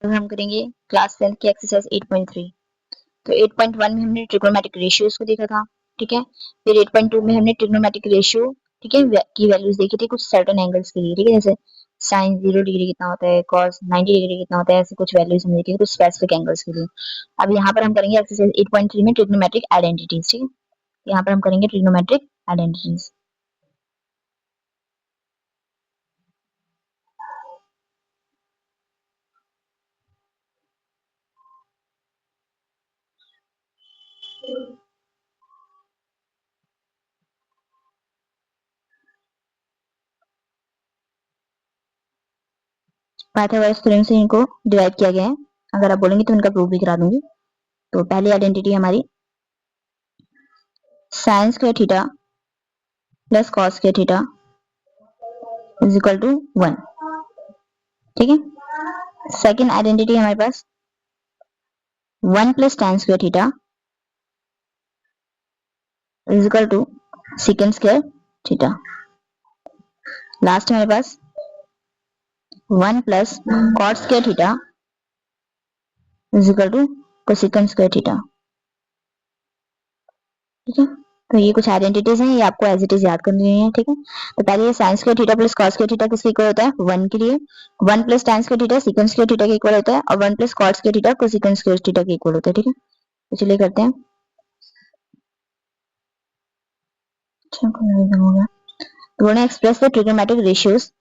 हम करेंगे क्लास 10 की एक्सरसाइज 8.3। तो 8.1 में हमने ट्रिग्नोमेट्रिक रेशियोज को देखा था, ठीक है। फिर 8.2 में हमने ट्रिग्नोमेट्रिक रेशियो, ठीक है, की वैल्यूज देखी थी कुछ सर्टेन एंगल्स के लिए, ठीक है। जैसे साइन 0 डिग्री कितना होता है, कॉस 90 डिग्री कितना होता है, ऐसे कुछ वैल्यूज हमने देखी थी कुछ स्पेसिफिक एंगल्स के लिए। अब यहाँ पर हम करेंगे एक्सरसाइज 8.3 में ट्रिग्नोमेट्रिक आइडेंटिटीज, ठीक है। यहाँ पर हम करेंगे ट्रिग्नोमेट्रिक आइडेंटिटीज। पाइथागोरस थ्योरम से इनको डिराइव किया गया है। अगर आप बोलेंगे तो इनका प्रूफ भी करा दूंगी। तो पहली आइडेंटिटी हमारी sine square theta plus cos square theta is equal to 1, ठीक है। सेकेंड आइडेंटिटी हमारे पास 1 plus tan square theta is equal to secant square theta. Last हमारे पास 1 plus cot square theta is equal to cosecant square theta, ठीक है। तो ये कुछ आइडेंटिटीज हैं, ये आपको एज इट इज याद करनी है, ठीक है। तो पहले ये sine square theta plus cos square theta किसके इक्वल होता है, 1 के लिए। 1 plus tan square theta secant square theta के इक्वल होता है, और 1 plus cot square theta cosecant square theta के इक्वल होता है, ठीक है। तो चलिए करते हैं। तो express the trigonometric ratios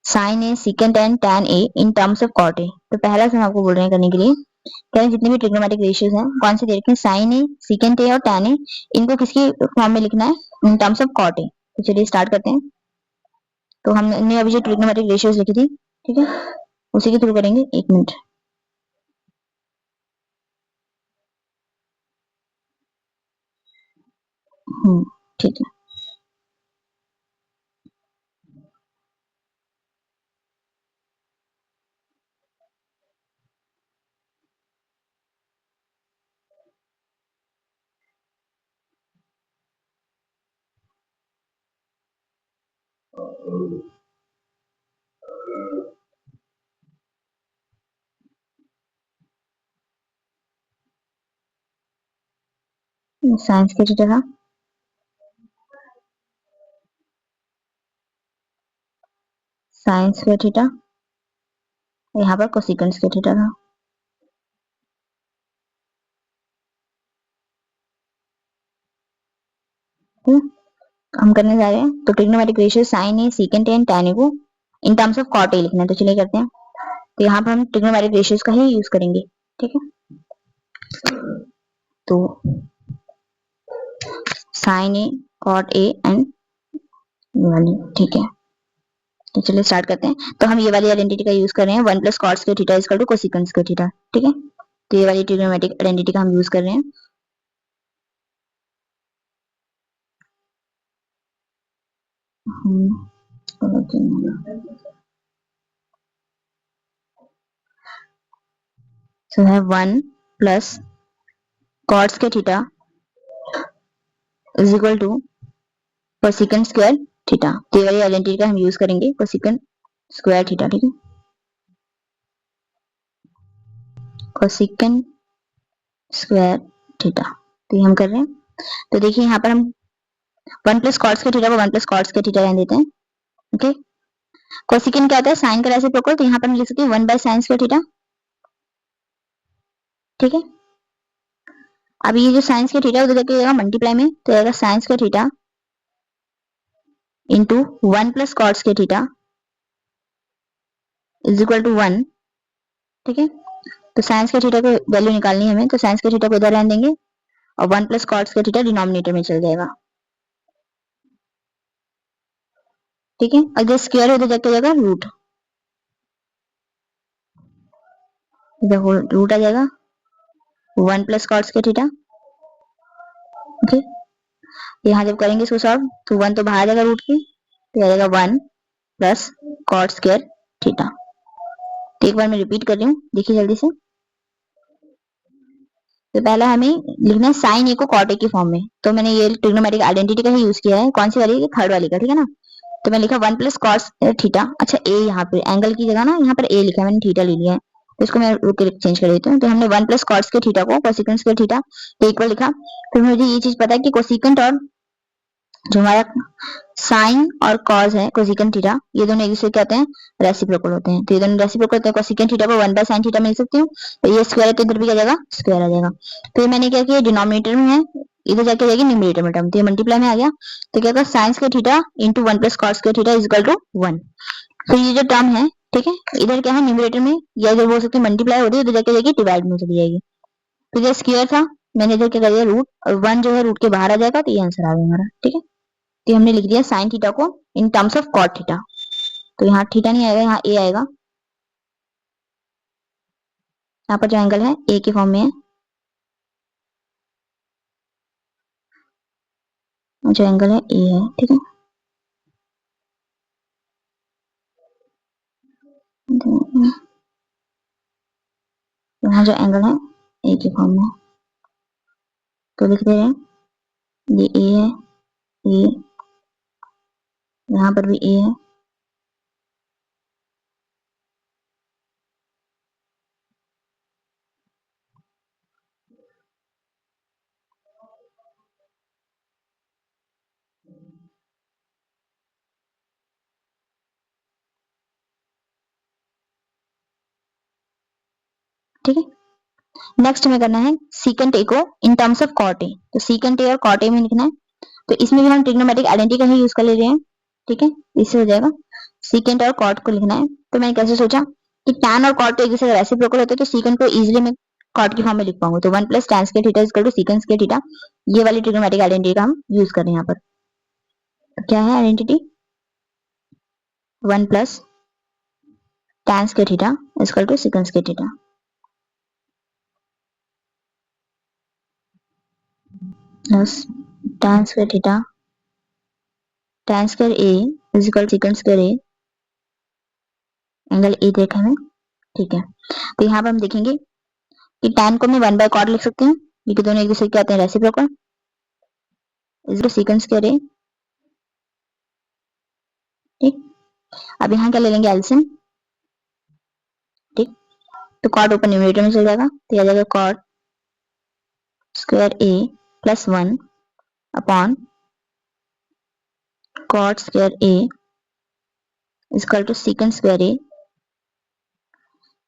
sine A secant and tan A in terms of cot A. तो पहला से हम आपको बोल रहे हैं करने के लिए, कह रहे हैं जितने भी ट्रिग्नोमेट्रिक रेशियोज हैं कौन से दे रखे हैं, साइन ए secant ए और tan ए, इनको किसकी फॉर्म में लिखना है, इन टर्म्स ऑफ cot ए। तो चलिए स्टार्ट करते हैं। तो हमने अभी जो ट्रिग्नोमेट्रिक रेशियोज लिखी थी, ठीक है, उसी के थ्रू करेंगे। 1 मिनट। ठीक है। साइंस के थीटा था, साइन स्क्वायर थीटा, यहाँ पर कोसेकेंट स्क्वायर थीटा था। हम करने जा रहे हैं तो trigonometric ratio sine A secant A and tan A को in terms of cot A लिखना है। तो चलिए करते हैं। तो यहाँ पर हम ट्रिग्नोमेट्रिक रेशियोज का ही यूज करेंगे, ठीक है। तो sine A cot A and वाली, ठीक है। तो चलिए स्टार्ट करते हैं। तो हम ये वाली आइडेंटिटी का यूज कर रहे हैं, 1 plus cot square theta is equal to cosecant square theta, ठीक है। तो ये वाली ट्रिग्नोमेट्रिक आइडेंटिटी का हम यूज कर रहे हैं। So we have 1 plus cot square theta is equal to cosecant square theta. तो ये वाली आइडेंटिटी का हम यूज करेंगे, cosecant स्क्वायर थीटा, ठीक है। cosecant स्क्वायर थीटा, तो ये हम कर रहे हैं। तो देखिए यहाँ पर हम 1 प्लस cot स्क्वायर थीटा को 1 प्लस cot स्क्वायर थीटा रहने देते हैं, ओके। cosecant क्या होता है, साइन का रेसिप्रोकल, तो यहाँ पर हम लिख सकते हैं 1 बाय साइन स्क्वायर थीटा, ठीक है। अब ये जो साइन स्क्वायर थीटा उधर जाके मल्टीप्लाई में, तो आएगा sine square theta into 1 plus cot square theta is equal to 1, ठीक है। तो साइन स्क्वायर थीटा को वैल्यू निकालनी है हमें, तो साइन स्क्वायर थीटा को इधर रहने देंगे और 1 plus cot square theta denominator में चल जाएगा, ठीक है। अगर स्क्वायर उधर जाके जाएगा रूट, इधर रूट आ जाएगा 1 plus cot square theta, okay. यहाँ जब करेंगे इसको सॉल्व तो 1 तो बाहर जाएगा रूट की, तो आ जाएगा 1 प्लस cot स्क्वायर थीटा। तो एक बार मैं रिपीट कर रही हूँ, देखिए जल्दी से। तो पहला हमें लिखना है साइन ए को cot ए की फॉर्म में, तो मैंने ये ट्रिग्नोमेट्रिक आइडेंटिटी का ही यूज किया है। कौन सी वाली, थर्ड वाली का, ठीक है ना। तो मैं लिखा 1 प्लस cos थीटा, अच्छा ए यहाँ पे एंगल की जगह ना यहाँ पर ए लिखा है, मैंने थीटा ले लिया है, तो इसको मैं रुक के चेंज कर देती हूँ। तो हमने 1 प्लस कॉट स्क्वायर थीटा को कोसेकेंट स्क्वायर थीटा तो इक्वल लिखा। फिर मुझे ये चीज पता है कि कोसेकेंट और जो हमारा साइन और कॉस है कोसेकेंट थीटा ये दोनों एक दूसरे क्या होते हैं रेसिप्रोकल होते हैं। तो ये दोनों रेसिप्रोकल होते हैं। कोसेकेंट थीटा को 1 बाय साइन थीटा मिल सकती हूँ। तो ये स्क्वायर है तो इधर भी क्या जाएगा स्क्वायर आ जाएगा। तो ये मैंने क्या किया डिनोमिनेटर में है इधर जाके जाएगी न्यूमरेटर में टर्म तो ये मल्टीप्लाई में आ गया। तो क्या होगा sine square theta into 1 plus cos square theta is equal to 1। फिर ये जो टर्म है ठीक है इधर क्या है न्यूमरेटर में या इधर बोल सकते मल्टीप्लाई होती है इधर जाके जाएगी डिवाइड में चली जाएगी। तो ये स्क्वायर था मैंने इधर क्या कर दिया रूट और 1 जो है रूट के बाहर आ जाएगा तो ये आंसर आ गया हमारा। ठीक है तो हमने लिख दिया साइन थीटा को in terms of cot theta. तो यहाँ थीटा नहीं आएगा यहाँ ए आएगा। यहाँ पर जो एंगल है ए के फॉर्म में है जो एंगल है ए है। ठीक है यहाँ जो एंगल है ए के फॉर्म में है तो लिख दे रहे हैं ये ए है ए यहाँ पर भी ए है ठीक है। नेक्स्ट हमें करना है सीकेंट ए को in terms of cot A. तो सीकेंट ए और कॉट ए में लिखना है। तो इसमें भी हम ट्रिग्नोमेट्रिक आइडेंटिटी का ही यूज कर ले रहे हैं। ठीक है इससे हो जाएगा सीकेंट और कॉट को लिखना है। तो मैंने कैसे सोचा कि टैन और कॉट एक दूसरे रेसिप्रोकल होते हैं तो सीकेंट को इजीली मैं कॉट की फॉर्म में लिख पाऊंगा। तो 1 plus tan square theta is equal to secant square theta ये वाली ट्रिग्नोमेट्रिक आइडेंटिटी का हम यूज कर रहे हैं यहाँ पर। तो क्या है identity 1 plus tan square theta is equal to secant square theta plus tan square theta tan square A is equal to secant square A angle A देखा है। ठीक है तो यहाँ पर हम देखेंगे कि tan को मैं 1 बाय कॉट लिख सकती हूँ क्योंकि दोनों एक दूसरे के आते हैं reciprocal is to secant square A. ठीक अब यहाँ क्या ले लेंगे एलसीएम। ठीक तो कॉट ऊपर न्यूमरेटर में चल जाएगा तो आ जाएगा cot square A plus 1 upon cot square A is equal to secant square A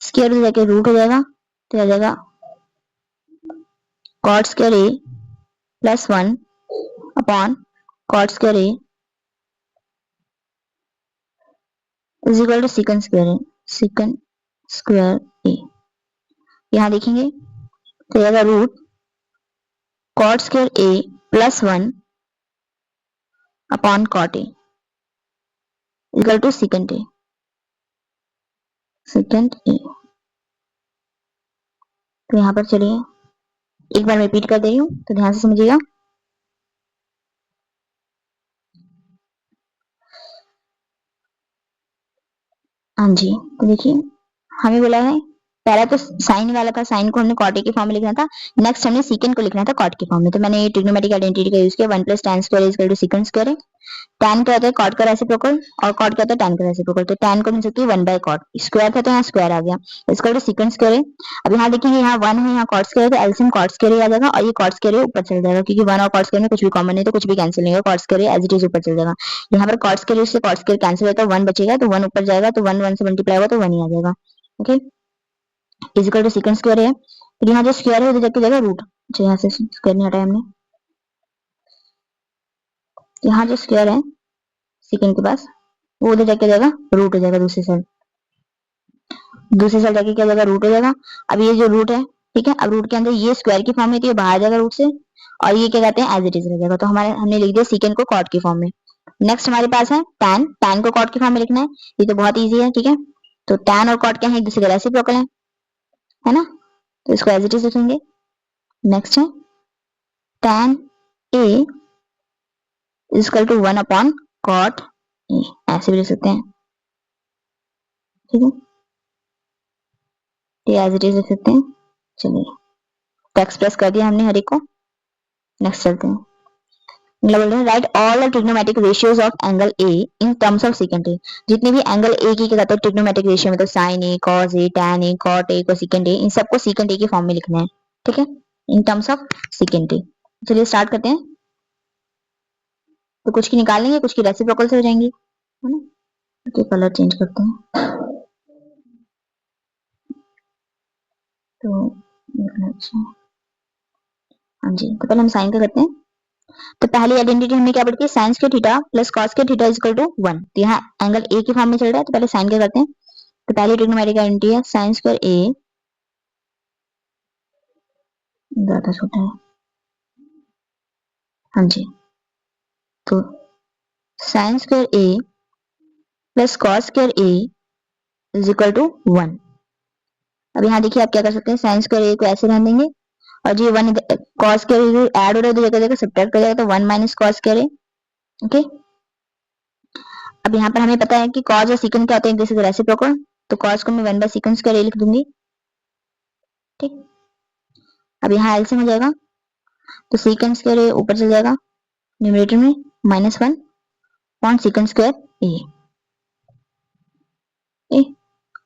square हो जाके रूट हो जाएगा तो आ जाएगा cot square A plus 1 upon cot square A is equal to secant square A secant square A. यहाँ देखेंगे तो आएगा root cot square A plus 1 upon cot A equal to secant A secant A. तो यहाँ पर चलिए एक बार repeat कर दे रही हूँ तो ध्यान से समझिएगा। हाँ जी तो देखिए हमें बोला है पहला तो साइन वाला था साइन को हमने कॉट ए के फॉर्म में लिखना था। नेक्स्ट हमने सीकेंट को लिखना था कॉट के फॉर्म में। तो मैंने ये ट्रिग्नोमेट्रिक आइडेंटिटी का यूज किया 1 plus tan square is equal to secant square है। टैन क्या होता है कॉट का रेसिप्रोकल और कॉट क्या होता है टैन का रेसिप्रोकल। तो टैन को मिल सकती है 1 बाय कॉट स्क्वायर था तो यहाँ स्क्वायर आ गया इसका टू सीकेंट स्क्वायर है। अब यहाँ देखेंगे यहाँ 1 है यहाँ कॉट स्क्वायर है तो एलसीएम कॉट स्क्वायर आ जाएगा और ये कॉट स्क्वायर ऊपर चल जाएगा क्योंकि 1 और कॉट स्क्वायर में कुछ भी कॉमन नहीं तो कुछ भी कैंसिल नहीं होगा cot square as it is ऊपर चल जाएगा। यहाँ पर कॉट स्क्वायर से कॉट स्क्वायर कैंसिल होता है 1 बचेगा तो 1 ऊपर जाएगा तो 1 1 से मल्टीप्लाई होगा तो 1 ही आ जाएगा। Okay is equal to secant square है। फिर यहाँ जो स्क्वायर है उधर जाके जाएगा रूट। अच्छा यहाँ से स्क्वायर नहीं हटाया हमने। यहाँ जो स्क्वायर है सीकेंट के पास वो उधर जाके जाएगा रूट हो जाएगा दूसरी साइड जाके क्या जाएगा रूट हो जाएगा। अब ये जो रूट है ठीक है अब रूट के अंदर ये स्क्वायर की फॉर्म में तो ये बाहर जाएगा रूट से और ये क्या कहते हैं एज इट इज रह जाएगा। तो हमारे हमने लिख दिया सीकेंट को कॉट की फॉर्म में। नेक्स्ट हमारे पास है टैन टैन को कॉट की फॉर्म में लिखना है ये तो बहुत ईजी है। ठीक है तो टैन और कॉट क्या है एक दूसरे के रेसिप्रोकल है ना तो इसको एज इट इज लिखेंगे। नेक्स्ट है tan A is equal to 1 upon cot A ऐसे भी लिख सकते हैं। ठीक है तो एज इट इज लिख सकते हैं। चलिए तो एक्सप्रेस कर दिया हमने हर एक को। नेक्स्ट चलते हैं मतलब बोल रहे हैं right all the trigonometric ratios of angle A in terms of secant A. जितने भी एंगल ए की क्या कहते हैं ट्रिग्नोमेट्रिक रेशियो, मतलब sine A, cos A, tan A, cot A, cosecant A, इन सबको सेकेंड ए के फॉर्म में लिखना है, ठीक है, इन टर्म्स ऑफ सेकेंड ए। चलिए स्टार्ट करते हैं। तो कुछ की निकाल लेंगे, कुछ की रेसिप्रोकल से हो जाएंगी, है ना। तो कलर चेंज करते हैं। तो अच्छा, हाँ जी, तो पहले हम साइन का करते हैं। तो पहली आइडेंटिटी हमने क्या पढ़ी थी, sine square theta plus cos square theta is equal to 1। तो यहाँ एंगल ए के फॉर्म में चल रहा है, तो पहले साइन का करते हैं। तो पहली ट्रिग्नोमेट्रिक आइडेंटिटी है साइन स्क्वायर ए, ज्यादा छोटा है, हाँ जी, तो sine square A plus cos square A is equal to 1। अब यहाँ देखिए आप क्या कर सकते हैं, साइन स्क्वायर ए को ऐसे रहने देंगे और जो 1 कॉस स्क्वायर ऐड हो रहा है तो जगह जगह सब्ट्रैक्ट हो जाएगा, तो 1 माइनस कॉस स्क्वायर ए, ओके। अब यहाँ पर हमें पता है कि कॉस और सीकन क्या होते हैं, दिस इज रेसिप्रोकल, तो कॉस को मैं 1 बाय सीकन स्क्वायर ए लिख दूंगी, ठीक। अब यहाँ एलसीएम हो जाएगा, तो सीकन स्क्वायर ए ऊपर चल जाएगा न्यूमरेटर में, -1 अपॉन सीकन स्क्वायर ए,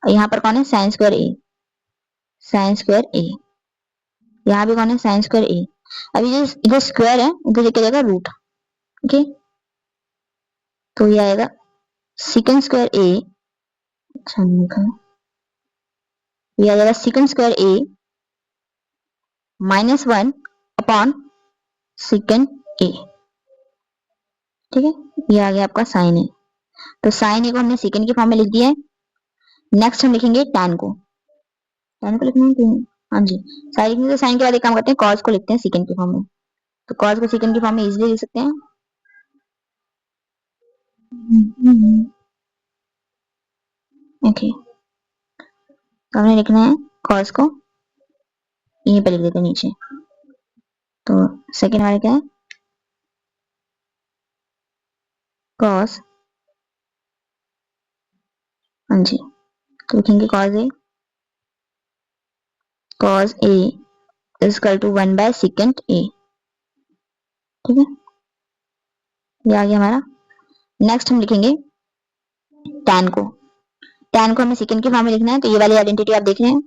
यहाँ पर कौन है, sine square A, sign square A, यहाँ भी कौन है, साइन स्क्वायर ए। अभी जो इधर स्क्वायर है इधर लिखा जाएगा रूट, ओके। तो ये आएगा सीकन स्क्वायर ए, अच्छा नहीं लिखा है, ये आ जाएगा सीकन स्क्वायर ए -1 अपॉन सीकन ए, ठीक है। ये आ गया आपका साइन ए। तो साइन ए को हमने सीकन के फॉर्म में लिख दिया है। नेक्स्ट हम लिखेंगे टैन को, टैन को लिखना है कि हाँ जी, साइन लिखने से साइन के बाद एक काम करते हैं, कॉस को लिखते हैं सीकन के फॉर्म में। तो कॉस को सीकन के फॉर्म में इजीली लिख सकते हैं, ओके। तो हमने लिखना है कॉस को यहीं पे लिख देते हैं नीचे। तो सेकंड हमारा क्या है, कॉस, हाँ जी, तो लिखेंगे cos A is equal to 1 by secant A, ठीक है, ये आ गया हमारा। नेक्स्ट हम लिखेंगे टैन को, टैन को हमें सेकंड के फॉर्म में लिखना है, तो ये वाली आइडेंटिटी आप देख रहे हैं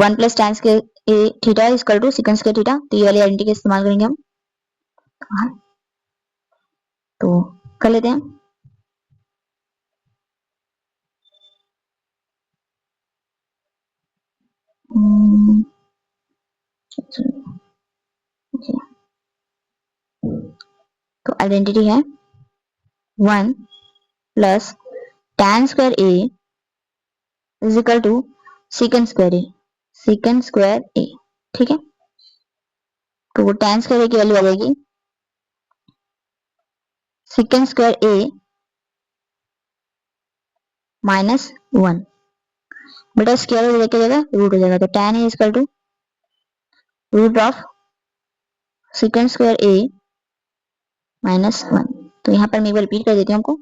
1 plus tan square theta is equal to secant square theta, तो ये वाली आइडेंटिटी का इस्तेमाल करेंगे हम। तो कर लेते हैं। तो आइडेंटिटी है 1 plus tan square A is equal to secant square A, secant square A, ठीक है। तो वो टैन स्क्वायर ए की वैल्यू आ जाएगी सेकंड स्क्वायर ए -1, बेटा स्क्वायर हो जाएगा रूट हो जाएगा, तो tan A equal to root of secant square A -1। तो यहाँ पर मैं एक बार रिपीट कर देती हूँ आपको,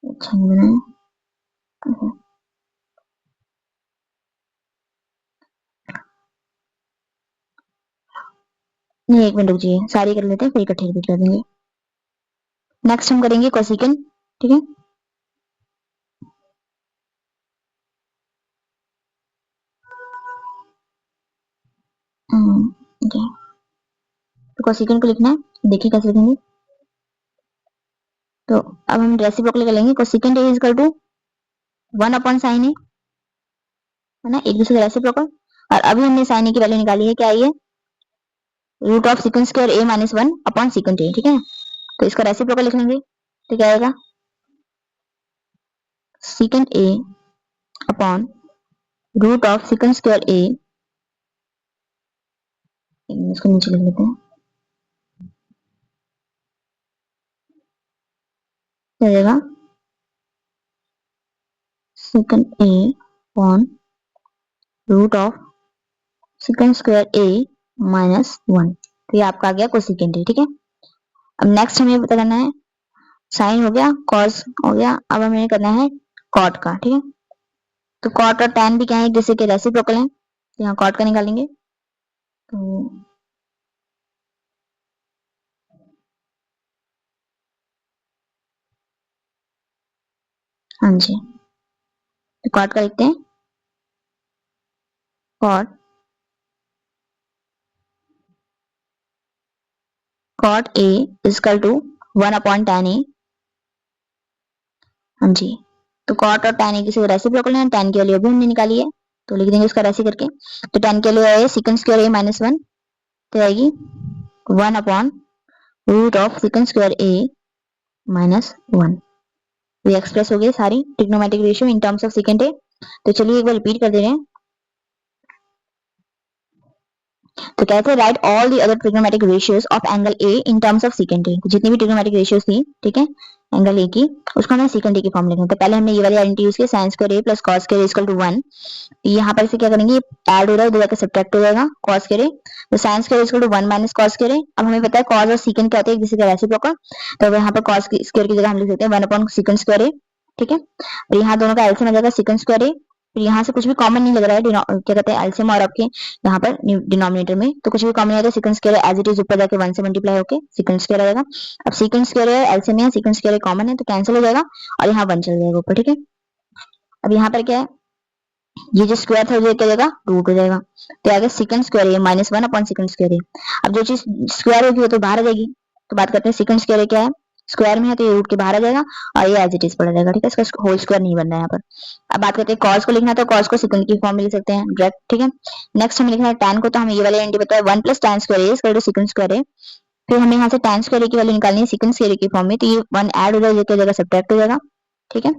अच्छा नहीं बनाया, नहीं एक मिनट रुकिए, सारी कर लेते हैं फिर इकट्ठे रिपीट कर देंगे। नेक्स्ट हम करेंगे कोसिकन, ठीक है। okay. तो कोसिकन को लिखना है, देखिए कैसे लिखेंगे। तो अब हम रेसिप्रोकल कर लेंगे, cosecant A is equal to 1 upon sine A, है ना, एक दूसरे का रेसिप्रोकल। और अभी हमने साइन ए की वैल्यू निकाली है, क्या आई है, root of secant square A -1 upon secant A, ठीक है। तो इसका रेसिप्रोकल लिख लेंगे, तो क्या आएगा, secant A upon root of secant square A, इसको नीचे लिख लेते हैं, क्या जाएगा, secant A upon root of secant square A -1। तो ये आपका आ गया कोसिकेंट ए, ठीक है। अब नेक्स्ट हमें पता करना है, साइन हो गया, कॉस हो गया, अब हमें करना है कॉट का, ठीक है। तो कॉट और टैन भी क्या है, एक दूसरे के रेसिप्रोकल हैं, तो यहाँ कॉट का निकालेंगे। तो हाँ जी, तो कॉट का लिखते हैं, cot cot A is equal to 1/tan A. हाँ जी, तो कॉट और tan ए किसी रेसिप्रोकल है, tan की वैल्यू अभी हमने निकाली है, तो लिख देंगे उसका रेसी करके। तो tan के लिए आए सेकंड स्क्वायर ए माइनस 1, तो आएगी 1/रूट of secant square A minus 1। ये एक्सप्रेस हो गई सारी trigonometric ratio in terms of secant A. तो चलिए एक बार रिपीट कर दे रहे हैं। तो कहते हैं right all the other trigonometric ratios of angle A in terms of secant ए। जितनी भी ट्रिग्नोमेट्रिक रेशियोज थी, ठीक है, एंगल ए की, उसको हमने सेकंड ए की फॉर्म लिखना है। तो पहले हमने ये वाली आइडेंटिटी यूज की, sin square A plus cos square equal to 1। यहाँ पर से क्या करेंगे, ऐड हो रहा है, उधर जाकर सब्ट्रैक्ट हो जाएगा cos स्क्वायर ए, तो sin square equal to 1 minus cos square A. अब हमें पता है cos और secant क्या होते हैं, एक दूसरे का रेसिप्रोकल, तो यहाँ पर cos स्क्वायर की जगह हम लिख सकते हैं 1/secant स्क्वायर ए, ठीक है। और यहाँ दोनों का एलसीएम आ जाएगा secant स्क्वायर ए। फिर यहाँ से कुछ भी कॉमन नहीं लग रहा है, क्या कहते हैं, एलसीएम और आपके यहाँ पर डिनोमिनेटर में तो कुछ भी कॉमन नहीं आता, secant square as it is ऊपर जाके 1 से मल्टीप्लाई होके सेकंड स्क्वायर आएगा। अब सेकंड स्क्वायर एलसीएम है, सेकंड स्क्वायर कॉमन है, तो कैंसिल हो जाएगा और यहाँ 1 चल जाएगा ऊपर, ठीक है। अब यहाँ पर क्या है, ये जो स्क्वायर था वो क्या हो जाएगा, रूट हो जाएगा, तो आएगा secant square A minus 1/secant square A. अब जो चीज स्क्वायर होगी वो तो बाहर आ जाएगी, तो बात करते हैं सेकंड स्क्वायर ए क्या है, स्क्वायर में है तो ये रूट के बाहर आ जाएगा और ये एज इट इज पड़ा जाएगा, ठीक है, इसका होल स्क्वायर नहीं बन रहा है यहाँ पर। अब बात करते हैं cos को लिखना, तो cos को सेकंड की फॉर्म में लिख सकते हैं डायरेक्ट, ठीक है। नेक्स्ट हमें लिखना है tan को, तो हमें ये वाला आइडेंटिटी पता है 1 + tan square A equal to secant square A. फिर हमें यहाँ से tan स्क्वायर ए की वैल्यू निकालनी है सेकंड स्क्वायर ए की फॉर्म में, तो ये 1 ऐड हो जाएगा, जगह सब्ट्रैक्ट हो जाएगा, ठीक है।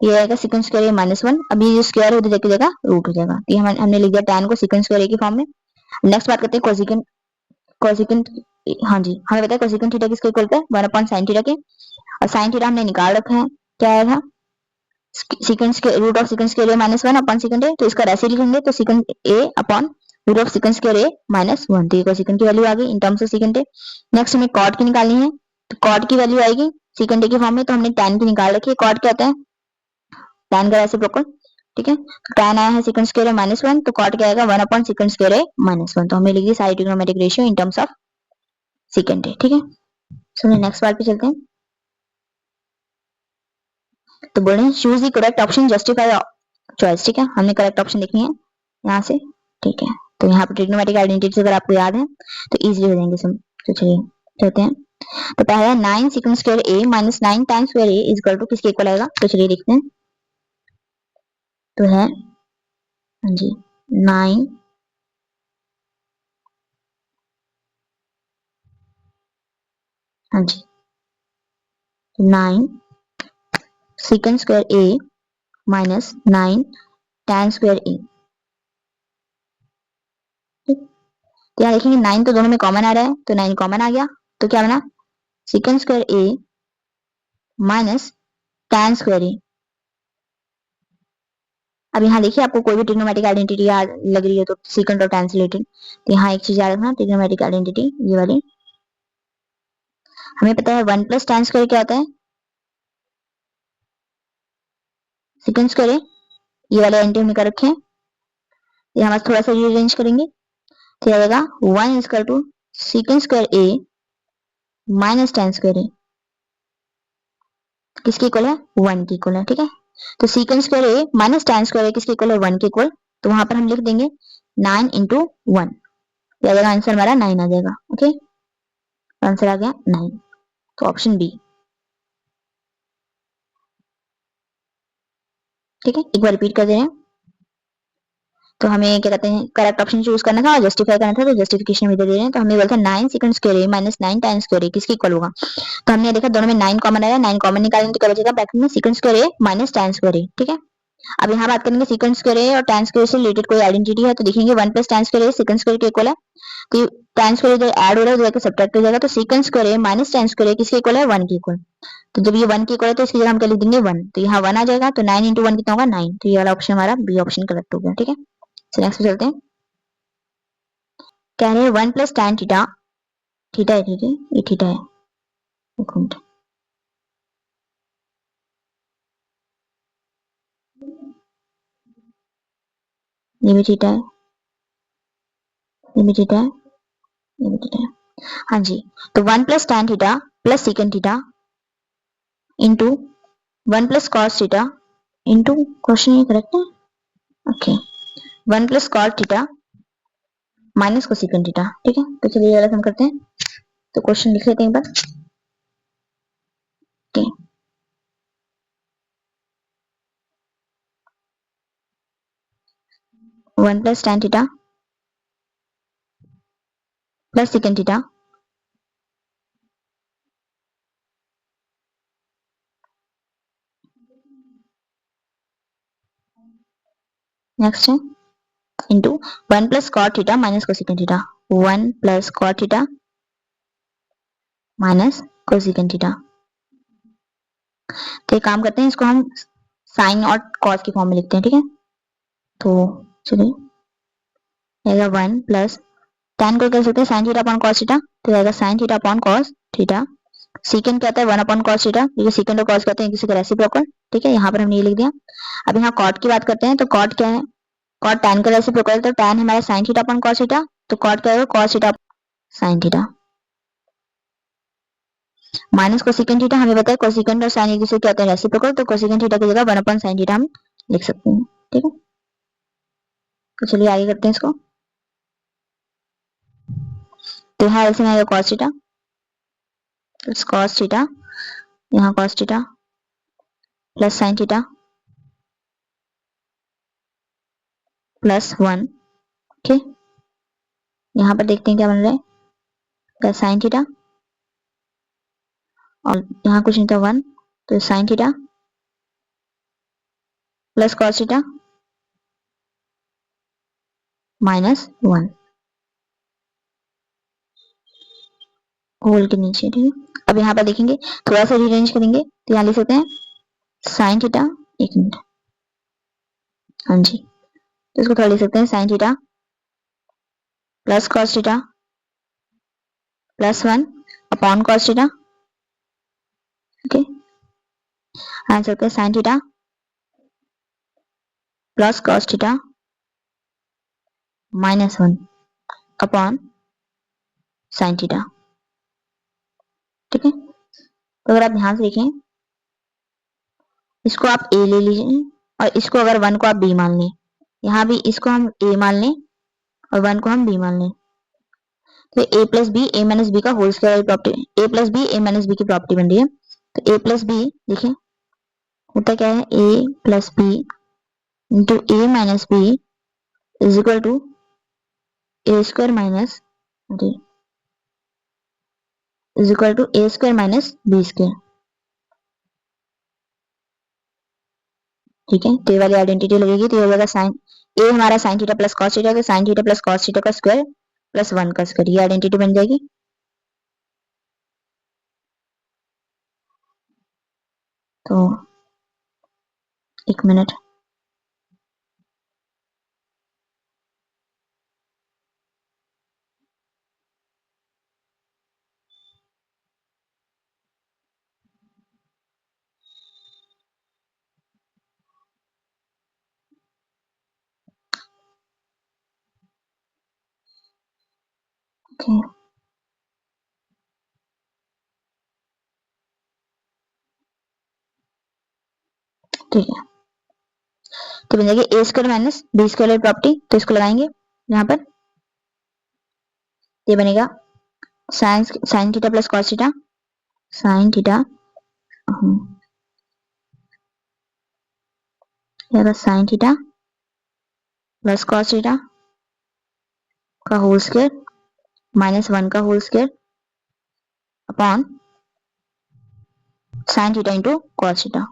ये आएगा सेकंड स्क्वायर ए माइनस 1। अब ये जो स्क्वायर है उधर जगह रूट हो जाएगा, तो ये हमने लिख दिया tan को सेकंड स्क्वायर ए की फॉर्म में। नेक्स्ट बात करते हैं कोसेकेंट। कोसेकेंट, हाँ जी, हमें पता है कोसेकेंट थीटा किसके इक्वल है, 1/sin थीटा के, और sin थीटा हमने निकाल रखा है, क्या आएगा, secant square root of secant square A minus 1/secant A, तो इसका रेसिप्रोकल लिखेंगे, तो secant A upon root of secant square A minus 1, तो ये कोसेकेंट की वैल्यू आ गई in terms of secant A. Next हमें कॉट की निकालनी है, तो कॉट की वैल्यू आएगी सेकंड ए की फॉर्म में, तो हमने tan की निकाल रखी है। कॉट क्या होता है, tan का रेसिप्रोकल, ठीक है। तो tan आया है सेकंड स्क्वायर ए माइनस 1, तो कॉट क्या आएगा 1/secant स्क्वायर ए माइनस 1। तो हमने लिख दी सारी trigonometric ratio in terms of secant A, ठीक है। चलिए नेक्स्ट पार्ट पे चलते हैं। तो बोल रहे हैं choose the correct option justify choice, ठीक है, हमने करेक्ट ऑप्शन लिखनी है यहाँ से, ठीक है। तो यहाँ पे ट्रिग्नोमेट्रिक आइडेंटिटी अगर आपको याद है तो इजीली हो जाएंगे सब। तो चलिए चलते हैं। तो पहला 9 secant square A minus 9 tan square A is equal to किसके इक्वल आएगा, तो चलिए देखते हैं। तो है, हाँ जी, 9 हाँ जी 9 secant square A minus 9 tan square A, तो यहाँ देखेंगे 9 तो दोनों में कॉमन आ रहा है, तो 9 कॉमन आ गया, तो क्या बना secant square A minus tan square A. अब यहाँ देखिए आपको कोई भी ट्रिग्नोमेट्रिक आइडेंटिटी याद लग रही है तो secant और tan से रिलेटेड, तो यहाँ एक चीज याद रखना, ट्रिग्नोमेट्रिक आइडेंटिटी ये वाली, हमें पता है 1 + tan स्क्वायर क्या होता है, secant स्क्वायर ए, ये वाले आइडेंटिटी हमने कर रखे हैं, ये हम थोड़ा सा रीअरेंज करेंगे, तो ये आएगा 1 equal to secant square A minus tan square A, किसके इक्वल है, 1 के इक्वल है, ठीक है। तो secant square A minus tan square A किसके इक्वल है, 1 के इक्वल, तो वहां पर हम लिख देंगे 9 × 1, ये आएगा आंसर हमारा 9 आ जाएगा, ओके, आंसर आ गया 9, तो ऑप्शन बी, ठीक है। एक बार रिपीट कर दे रहे हैं। तो हमें क्या कहते हैं, करेक्ट ऑप्शन चूज करना था और जस्टिफाई करना था, तो जस्टिफिकेशन भी दे रहे हैं। तो हमें बोलता है 9 secant square A minus 9 tan square A किसके इक्वल होगा, तो हमने देखा दोनों में 9 कॉमन आया, 9 कॉमन निकालेंगे तो क्या बचेगा ब्रैकेट में secant square A minus tan square A, ठीक है। अब यहाँ बात करेंगे secant स्क्वायर ए और tan स्क्वायर से रिलेटेड कोई आइडेंटिटी है, तो देखेंगे 1 + tan स्क्वायर ए secant स्क्वायर के इक्वल है, तो tan स्क्वायर इधर ऐड हो रहा है, उधर सब्ट्रैक्ट हो जाएगा, तो secant square A minus tan square A किसके इक्वल है, 1 के इक्वल। तो जब ये 1 के इक्वल है तो इसकी जगह हम क्या लिख देंगे 1, तो यहाँ 1 आ जाएगा, तो 9 × 1 कितना होगा 9, तो ये वाला ऑप्शन हमारा बी ऑप्शन करेक्ट हो गया, ठीक है। चलिए नेक्स्ट पे चलते हैं। कह रहे हैं 1 + tan थीटा, थीटा है, ठीक है, ये थीटा है, एक मिनट, ये भी थीटा है, ये भी थीटा है, ये भी थीटा है, हाँ जी। तो 1 + tan theta plus secant theta into 1 + cos theta into question ये करेक्ट है। Okay 1 plus cot theta minus cosecant theta. ठीक है, तो चलिए वाला हम करते हैं। तो क्वेश्चन लिख लेते हैं एक बार। Okay 1 plus tan theta plus secant theta next है into 1 plus cot theta minus cosecant theta. 1 plus cot theta minus cosecant theta. तो एक काम करते हैं, इसको हम साइन और कॉस की फॉर्म में लिखते हैं। ठीक है, तो चलिए आएगा 1 प्लस tan को कह सकते हैं sine theta upon cos theta, तो आएगा sine theta upon cos theta. सीकेंड कहता है 1 अपॉन कॉस थीटा, क्योंकि सीकेंड और कॉस कहते हैं किसी का रेसिप्रोकल। ठीक है, यहाँ पर हमने ये लिख दिया। अब यहाँ कॉट की बात करते हैं, तो कॉट क्या है, कॉट tan का रेसिप्रोकल, तो tan हमारा sine theta upon cos theta, तो कॉट क्या होगा cos theta sine theta minus cosecant theta. हमें बताया कोसेकेंट और साइन एक दूसरे के होते हैं रेसिप्रोकल, तो कोसेकेंट थीटा की जगह 1 अपॉन साइन थीटा हम लिख सकते हैं। ठीक है, तो चलिए आगे करते हैं इसको। तो यहाँ एलसीएम आएगा cos थीटा, cos थीटा, यहाँ cos theta plus sign theta plus 1। Okay, यहाँ पर देखते हैं क्या बन रहा है, प्लस साइन थीटा और यहाँ कुछ नहीं था 1, तो sine theta plus cos theta minus 1 whole के नीचे। ठीक है, अब यहाँ पर देखेंगे थोड़ा सा रीअरेंज करेंगे, तो यहाँ लिख सकते हैं साइन थीटा, एक मिनट, हाँ जी, तो इसको थोड़ा लिख सकते हैं sign theta plus cos theta plus 1 upon cos theta. Okay, answer सकते हैं sign theta plus cos theta minus 1 upon sine theta. ठीक है, तो अगर आप ध्यान से देखें, इसको आप ए ले लीजिए और इसको अगर 1 को आप बी मान लें, यहाँ भी इसको हम ए मान लें और 1 को हम बी मान लें, तो A plus B A minus B का whole square property, A plus B A minus B की प्रॉपर्टी बन रही है। तो ए प्लस बी देखिए होता क्या है, A plus B into A minus B is equal to A square minus is equal to A square minus B square. ठीक है, तो ये वाली आइडेंटिटी लगेगी, तो ये हो जाएगा साइन ए हमारा sign theta plus cos theta, sine theta plus cos theta का स्क्वायर प्लस 1 का स्क्वायर, ये आइडेंटिटी बन जाएगी। तो एक मिनट, ओके ठीक है, तो बन जाएगी A square minus B square property, तो इसको लगाएंगे यहाँ पर, ये बनेगा sine sine theta plus cos theta, sine theta sine theta plus cos theta का होल स्क्वायर माइनस 1 का whole square upon sine theta into cos theta.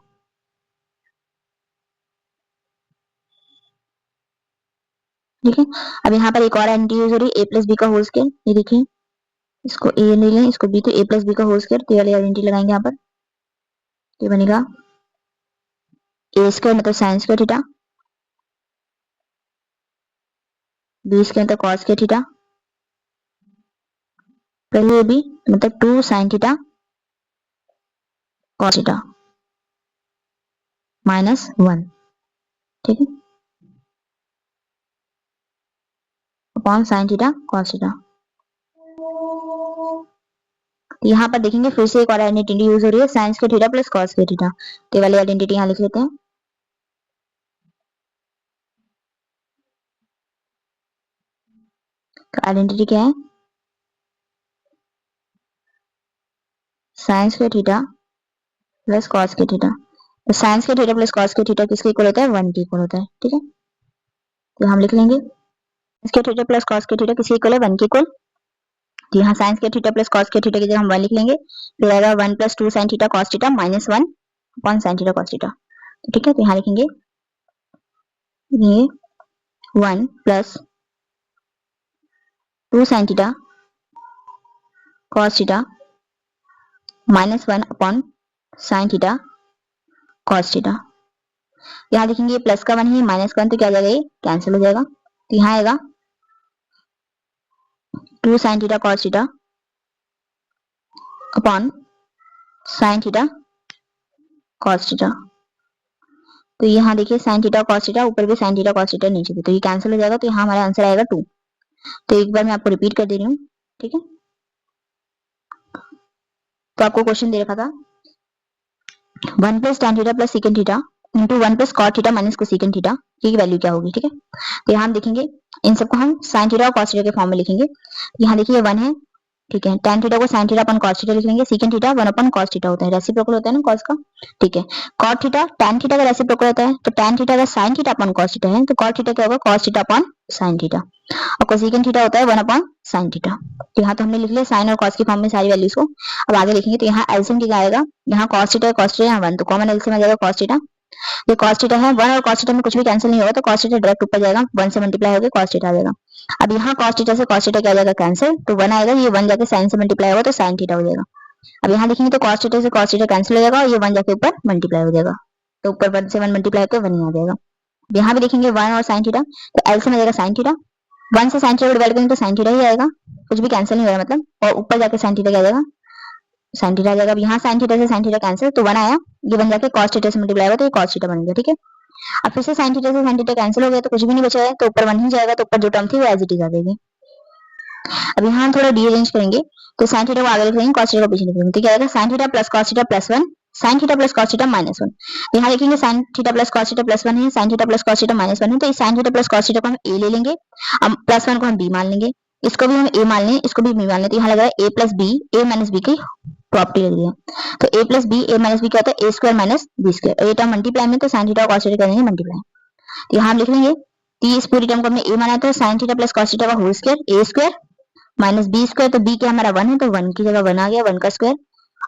ठीक है, अब यहाँ पर एक और आइडेंटिटी यूज हो रही है, ए प्लस बी का होल स्क्वायर, ये देखिए इसको ए ले लें इसको बी, तो ए प्लस बी का होल स्क्वायर, तो ये वाली आइडेंटिटी लगाएंगे यहाँ पर, ये बनेगा ए स्क्वायर मतलब sine square theta, B square मतलब कॉस स्क्वायर थीटा, पहले बी मतलब 2 sine theta cos theta minus 1। ठीक है, upon sine theta cos theta. यहाँ पर देखेंगे फिर से एक और आइडेंटिटी यूज हो रही है, sine square theta plus cos square theta, तो ये वाली आइडेंटिटी यहाँ लिख लेते हैं। तो आइडेंटिटी क्या है, sine square theta plus cos के थीटा। तो sine square theta plus cos के थीटा किसके इक्वल होता है, 1 के इक्वल होता है। ठीक है, तो हम लिख लेंगे स्क्वायर थीटा प्लस कॉस के थीटा किसके इक्वल है, 1 के इक्वल। तो यहाँ sign square theta plus cos के थीटा की जगह हम 1 लिख लेंगे, फिर आएगा 1 plus 2 sine theta cos theta minus 1 upon sine theta cos theta. ठीक है, तो यहाँ लिखेंगे ये 1 plus 2 sine theta cos theta minus 1 upon sine theta cos theta. यहाँ देखेंगे प्लस का 1 है माइनस का 1, तो क्या आ जाएगा, ये कैंसिल हो जाएगा। तो यहाँ आएगा 2 sine theta cos theta upon sine theta cos theta. तो यहाँ देखिए साइन थीटा कॉस थीटा, ऊपर भी साइन थीटा कॉस थीटा, नीचे भी, तो ये कैंसिल हो जाएगा। तो यहाँ हमारा आंसर आएगा 2। तो एक बार मैं आपको रिपीट कर दे रही हूँ। ठीक है, तो आपको क्वेश्चन दे रखा था 1 plus tan theta plus secant theta into 1 plus cot theta minus cosecant theta की वैल्यू क्या होगी। ठीक है, तो यहाँ हम देखेंगे इन सबको हम साइन थीटा और कॉस थीटा के फॉर्म में लिखेंगे। यहाँ देखिए 1 है, ठीक है, tan थीटा को sin थीटा अपन cos थीटा लिख लेंगे, सेकंड थीटा 1 अपन cos थीटा होता है, रेसिप्रोकल होता है ना cos का। ठीक है, cot थीटा tan थीटा का रेसिप्रोकल होता है, तो tan थीटा का sin थीटा अपन cos थीटा है, तो cot थीटा क्या होगा, cos थीटा अपन sin थीटा, और कोसेकंड थीटा होता है 1 अपन sin थीटा। तो यहाँ तो हमने लिख लिया sin और cos की फॉर्म में सारी वैल्यूज को। अब आगे लिखेंगे, तो यहाँ एलसीएम क्या आएगा, यहाँ cos थीटा cos थीटा यहाँ 1, तो कॉमन एलसीएम आ जाएगा cos थीटा। ये cos थीटा है, 1 और cos थीटा में कुछ भी कैंसिल नहीं होगा, तो cos थीटा डायरेक्ट ऊपर जाएगा, 1 से मल्टीप्लाई होकर cos थीटा आ जाएगा। अब यहाँ cos थीटा से cos थीटा क्या आ जाएगा, कैंसिल, तो 1 आएगा, ये 1 जाके sin से मल्टीप्लाई होगा तो sin थीटा हो जाएगा। अब यहाँ देखेंगे तो cos थीटा से cos थीटा कैंसिल हो जाएगा, और ये 1 जाके ऊपर मल्टीप्लाई हो जाएगा, तो ऊपर 1 से 1 मल्टीप्लाई होकर 1 ही आ जाएगा। यहाँ भी देखेंगे 1 और sin थीटा, तो एलसीएम आ जाएगा sin थीटा, 1 से sin थीटा डिवाइड करेंगे तो sin थीटा ही आएगा, कुछ भी कैंसिल नहीं हो रहा मतलब, और ऊपर जाके sin थीटा क्या आ जाएगा, sin थीटा आ जाएगा। अब यहाँ sin थीटा से sin थीटा कैंसिल, तो 1 आया, ये 1 जाके cos थीटा से मल्टीप्लाई होगा, तो ये cos थीटा बन गया। ठीक है, अब फिर से sin थीटा से sin थीटा कैंसिल हो गया, तो कुछ भी नहीं बचा है, तो ऊपर 1 ही जाएगा, तो ऊपर जो टर्म थी वो एज इट इज आ जाएगी। अब यहाँ हम थोड़ा रीअरेंज करेंगे, तो sin थीटा को आगे लिख लेंगे, cos थीटा को पीछे लिख लेंगे, तो क्या आएगा sin theta plus cos theta plus 1 sin theta plus cos theta minus 1। यहाँ देखेंगे sin theta plus cos theta plus 1 है, sin theta plus cos theta minus 1 है, तो इस sin theta plus cos theta को हम a ले लेंगे, अब प्लस 1 को हम b मान लेंगे, इसको भी हम a मान लें, इसको भी b मान लें, तो यहाँ लग रहा है a plus b, a minus b की प्रॉपर्टी लग रही है। तो a plus b, a minus b क्या होता है, a square minus b square, और ये टर्म मल्टीप्लाई में, तो sin थीटा और cos थीटा करेंगे मल्टीप्लाई, तो यहाँ हम लिख लेंगे कि इस पूरी टर्म को हमने a माना, तो sin theta plus cos theta का whole square a square minus B square, तो बी क्या हमारा 1 है, तो 1 की जगह 1 आ गया, 1 का square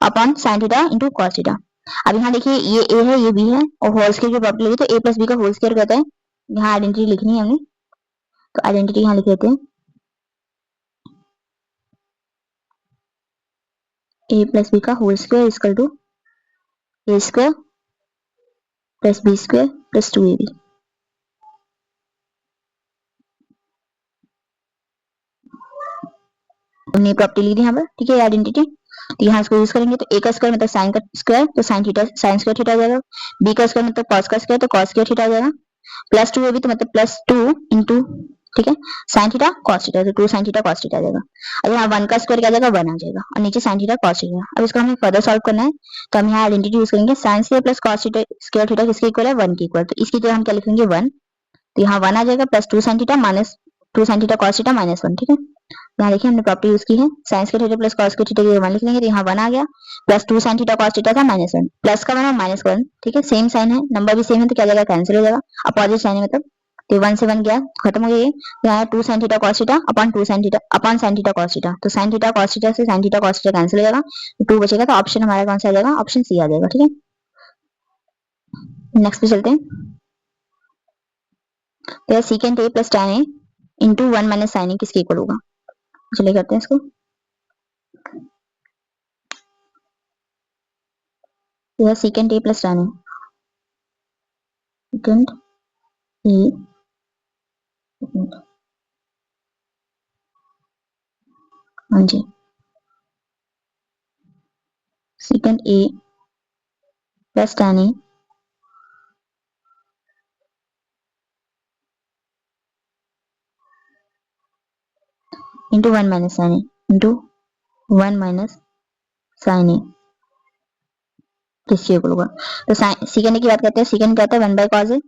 upon sin theta into cos theta. अब यहाँ देखिए ये a है, ये b है, और होल स्क्वायर की प्रॉपर्टी लगी, तो a प्लस बी का होल स्क्वायर कहता है। यहाँ आइडेंटिटी लिखनी है हमें, तो आइडेंटिटी यहाँ लिख लेते हैं, a प्लस बी का whole square equal to a square plus b square plus 2ab। हमने प्रॉपर्टी ली थी यहाँ पर, ठीक है, आइडेंटिटी, तो यहाँ इसको यूज करेंगे, तो a का स्क्वायर मतलब साइन का स्क्वायर, तो sine theta sine square theta आ जाएगा, b का स्क्वायर मतलब cos का स्क्वायर, तो cos स्क्वायर थीटा आ जाएगा, प्लस 2ab तो मतलब प्लस 2 इंटू, ठीक है, साइन थीटा cos थीटा, तो 2 साइन थीटा cos थीटा आ जाएगा। अब यहाँ 1 का स्क्वायर क्या आ जाएगा, 1 आ जाएगा, और नीचे साइन थीटा cos थीटा। अब इसको हमें फर्दर सॉल्व करना है, तो हम यहाँ आइडेंटिटी यूज करेंगे, sine square plus cos theta square theta किसके इक्वल है, 1 के इक्वल, तो इसकी जगह हम क्या लिखेंगे 1, तो यहाँ 1 आ जाएगा, plus 2 sine theta minus 2 sine theta cos theta minus 1। ठीक है, यहाँ देखिए हमने प्रॉपर्टी यूज की है, sine square theta plus cos theta की 1 लिख लेंगे, तो यहाँ 1 आ गया, plus 2 sine theta cos theta था माइनस 1, प्लस का 1 और माइनस 1, ठीक है, सेम साइन है, नंबर भी सेम है, तो क्या जाएगा, कैंसिल हो जाएगा, अपोजिट साइन है मतलब, तो 1 से 1 गया, खत्म हो गया ये। यहाँ 2 sine theta cos theta upon 2 sine theta upon sine theta cos theta, तो साइन थीटा cos थीटा से sine theta cos theta cancel हो जाएगा, तो 2 बचेगा, तो ऑप्शन हमारा कौन सा आ जाएगा, ऑप्शन सी आ जाएगा। ठीक है, नेक्स्ट पे चलते हैं, तो secant a plus tan a into 1 minus sine a किसके इक्वल होगा, चलिए करते हैं इसको। यह secant a plus tan a, secant a, हाँ जी, secant a plus tan a into 1 minus sine a into 1 minus sine a किसके इक्वल होगा, तो सेकंड की बात करते हैं, सेकंड क्या होता है 1 बाय cos a,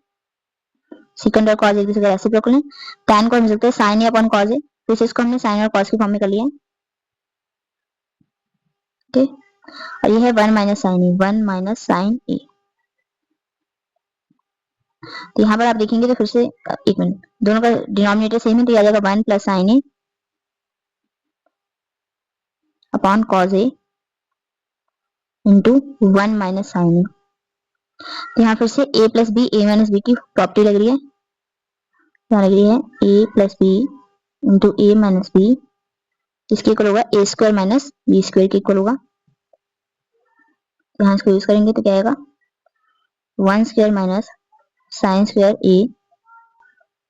सेकंड और cos एक दूसरे के रेसिप्रोकल है, tan को हम लिखते हैं sin a upon cos a, तो इसको हमने साइन और कॉस के फॉर्म में कर लिया। ठीक, और ये है 1 minus sine A, 1 minus sine A. तो यहाँ पर आप देखेंगे तो फिर से एक मिनट, दोनों का डिनोमिनेटर सेम है, तो आ जाएगा 1 plus sine A upon cos A into 1 minus sine A. तो यहाँ फिर से a plus B, A minus B की प्रॉपर्टी लग रही है, यहाँ लग रही है a plus B into A minus B, इसके इक्वल होगा A square minus B square के इक्वल होगा। यहाँ इसको यूज करेंगे तो क्या आएगा 1 square minus sine square A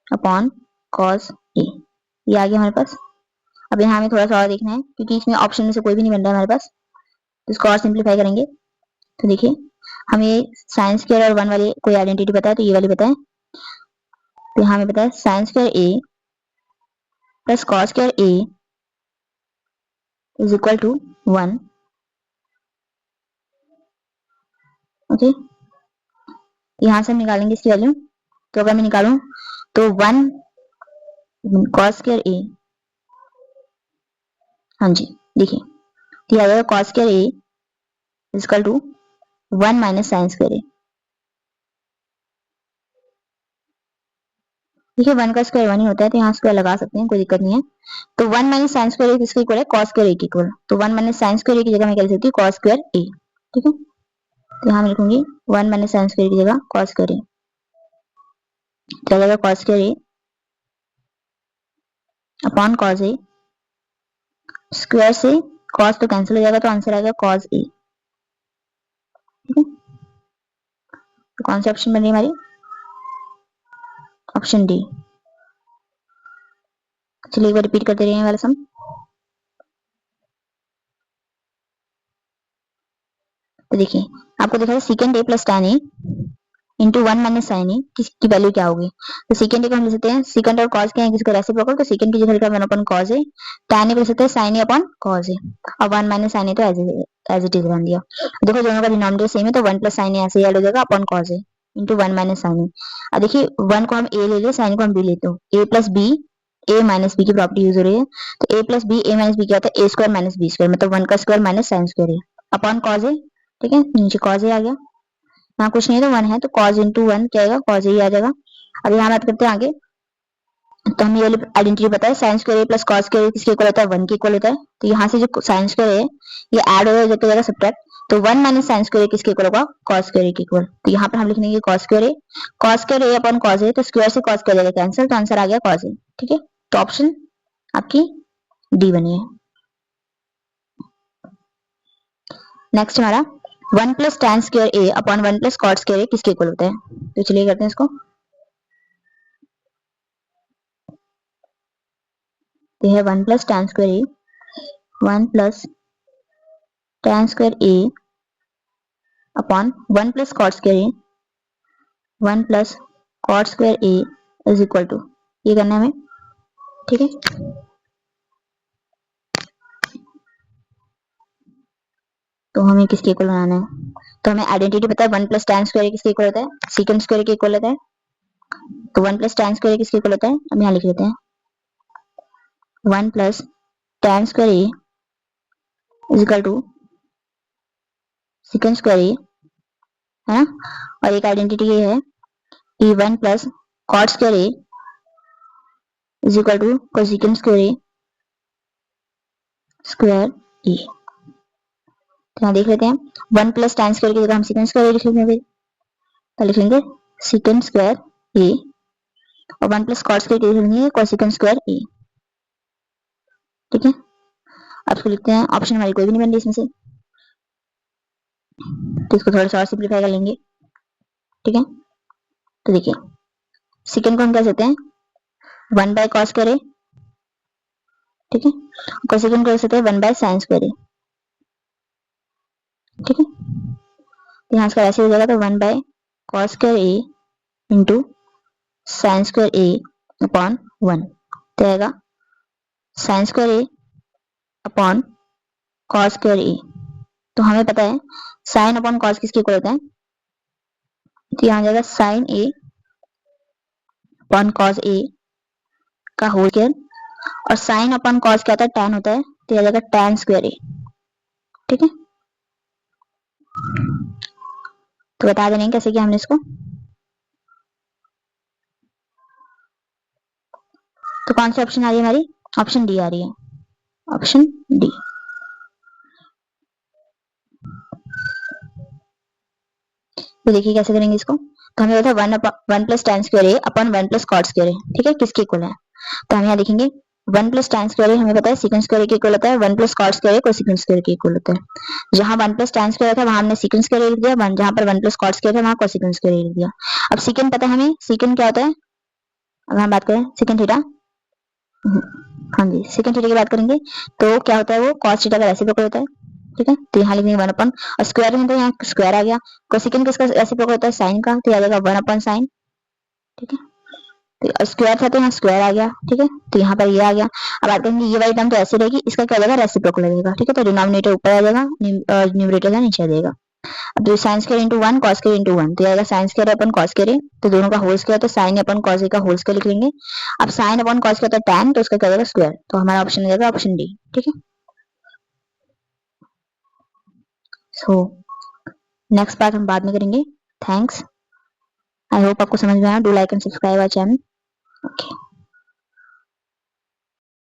upon cos A. ये आ गया हमारे पास। अब यहाँ हमें थोड़ा सा और देखना है क्योंकि इसमें ऑप्शन में से कोई भी नहीं बन रहा है हमारे पास, तो इसको और सिंप्लीफाई करेंगे। तो देखिए हमें साइन स्क्वायर और 1 वाली कोई आइडेंटिटी पता है, तो ये वाली पता है। तो यहाँ हमें पता है sine square A plus cos square A is equal to 1। Okay, यहाँ से हम निकालेंगे इसकी वैल्यू। तो अगर मैं निकालूं तो 1 कॉस स्क्वायर ए, हाँ जी देखिए, तो आ जाएगा cos square A is equal to 1 minus sine square A. देखिए 1 का स्क्वायर 1 ही होता है, तो यहाँ स्क्वायर लगा सकते हैं, कोई दिक्कत नहीं है। तो 1 माइनस साइन स्क्वायर ए किसके इक्वल है, कॉस स्क्वायर ए के इक्वल। तो 1 माइनस साइन स्क्वायर ए की जगह मैं कह सकती हूँ कॉस स्क्वायर ए। ठीक है, तो यहाँ मैं लिखूंगी 1 माइनस साइन स्क्वायर की जगह कॉस स्क्वायर ए, क्या जाएगा cos square A upon cos A. Square से कॉस तो कैंसिल हो जाएगा, तो आंसर आएगा कॉस ए। ठीक है, तो कौन सी ऑप्शन बन रही है हमारी, ऑप्शन डी। चलिए एक बार रिपीट करते रहिए वाला सम। तो देखिए आपको दिखा है secant A plus tan A into 1 minus sine A, किसकी वैल्यू क्या होगी। तो सेकंड ए को हम लिख सकते हैं, सेकंड और कॉस के हैं किसको रेसिप्रोकल, तो सेकंड की जगह लिखा 1 upon cos A, tan A को लिख सकते हैं sin ए अपॉन कॉस ए, और 1 माइनस साइन ए तो एज इट इज रख दिया। देखो दोनों का डिनोमिनेटर सेम है, तो 1 प्लस साइन ए ऐसे ही ऐड हो जाएगा upon cos A into 1 minus sine ए। अब देखिए 1 को हम ए ले लिए, साइन को हम बी लेते हो, ए plus B, A minus B की प्रॉपर्टी यूज हो रही है। तो A plus B, A minus B क्या होता है, ए स्क्वायर माइनस बी स्क्वायर, मतलब 1 का square minus sine square A upon cos ए। ठीक है, नीचे कॉस ए आ गया, यहाँ कुछ नहीं है तो 1 है, तो cos इंटू 1 क्या आएगा, cos ही आ जाएगा। अब यहाँ बात करते हैं आगे। तो हमें ये आइडेंटिटी पता है, sine square A plus cos square किसके इक्वल होता है, 1 के इक्वल होता है। तो यहाँ से जो साइन स्क्वायर है ये ऐड हो जाएगा सब्ट्रैक्ट, तो 1 माइनस साइन स्क्वायर किसके इक्वल होगा, cos स्क्वायर के इक्वल। तो यहाँ पर हम लिख देंगे cos square A upon cos ए, तो स्क्वायर से cos कर जाएगा कैंसिल, तो आंसर आ गया cos ए। ठीक है, तो ऑप्शन आपकी डी बनी है। नेक्स्ट हमारा 1 plus tan square A upon 1 plus cot square A किसके इक्वल होता है। तो चलिए करते हैं इसको। तो है 1 plus tan square A, 1 plus tan square A upon 1 plus cot square A, 1 plus cot square A is equal to, ये करना है हमें। ठीक है, तो हमें किसके इक्वल बनाना है, तो हमें आइडेंटिटी पता है 1 प्लस tan स्क्वायर ए किसके इक्वल होता है, secant स्क्वायर के इक्वल होता है। तो 1 प्लस tan स्क्वायर ए किसके इक्वल होता है, हम यहाँ लिख लेते हैं 1 plus tan square A is equal to secant square A, है ना। और एक आइडेंटिटी ये है कि 1 plus cot square A is equal to cosecant square A square A. तो यहाँ देख लेते हैं 1 प्लस tan स्क्वायर की जगह हम secant स्क्वायर ए लिख लेंगे, तो लिखेंगे secant स्क्वायर ए, और 1 प्लस cot स्क्वायर की जगह लिखेंगे cosecant स्क्वायर ए। ठीक है, अब इसको लिखते हैं, ऑप्शन हमारी कोई भी नहीं बन रही इसमें से, तो इसको थोड़ा सा और सिंप्लीफाई कर लेंगे। ठीक है, तो देखिए सेकंड को हम कह सकते हैं 1 बाय cos स्क्वायर ए, ठीक है, कोसेकंड को कह सकते हैं 1 बाय sin स्क्वायर ए। ठीक है, तो यहाँ इसका ऐसे हो जाएगा, तो 1 bye cos square A into sin square A upon 1, तो आएगा sin square A upon cos square A. तो हमें पता है sin अपॉन cos किसके इक्वल होता है, तो यहाँ जाएगा sin ए अपॉन cos ए का होल स्क्वायर और साइन अपन कॉस क्या होता है, tan होता है, तो आ जाएगा tan स्क्वायर ए। ठीक है, तो बता देंगे कैसे किया हमने इसको। तो कौन सी ऑप्शन आ रही है हमारी, ऑप्शन डी आ रही है, ऑप्शन डी। तो देखिए कैसे करेंगे इसको। तो हमें पता है one plus tan square A upon one plus cot square A, ठीक है, किसके इक्वल है। तो हम यहाँ देखेंगे वन प्लस tan स्क्वायर ए हमें पता है सेकंड स्क्वायर के इक्वल होता है, वन प्लस कॉट स्क्वायर ए कोसेकंड स्क्वायर के इक्वल होता है। जहां वन प्लस tan स्क्वायर था वहां हमने सेकंड स्क्वायर लिख दिया, जहां पर वन प्लस कॉट स्क्वायर था वहां कोसेकंड स्क्वायर लिख दिया। अब सेकंड पता है हमें, सेकंड क्या होता है, अगर हम बात करें सेकंड थीटा, हाँ जी सेकंड थीटा की बात करेंगे तो क्या होता है, वो cos थीटा का रेसिप्रोकल होता है। ठीक है, तो यहाँ लिखेंगे वन अपन, और स्क्वायर में तो यहाँ स्क्वायर आ गया, कोसेकंड किसका रेसिप्रोकल होता है, साइन का, तो आ जाएगा वन अपन साइन। ठीक है, तो स्क्वायर था तो यहाँ स्क्वायर आ गया। ठीक है, तो यहाँ पर ये आ गया। अब बात करेंगे ये वाली टर्म तो ऐसे रहेगी, इसका क्या हो जाएगा, रेसिप्रोकल लगेगा। ठीक है, तो डिनोमिनेटर ऊपर आ जाएगा, न्यूमरेटर का नीचे आ जाएगा। अब तो sine square into one cos square into one, तो आएगा sine square upon cos square, तो दोनों का होल स्क्वायर, तो साइन अपन कॉस का होल स्क्वायर लिख लेंगे। अब साइन अपन कॉस का tan, तो उसका क्या जाएगा स्क्वायर, तो हमारा ऑप्शन हो जाएगा ऑप्शन डी। ठीक है, सो नेक्स्ट पार्ट हम बाद में करेंगे। थैंक्स, आई होप आपको समझ में आया। Do like and subscribe our channel. Okay.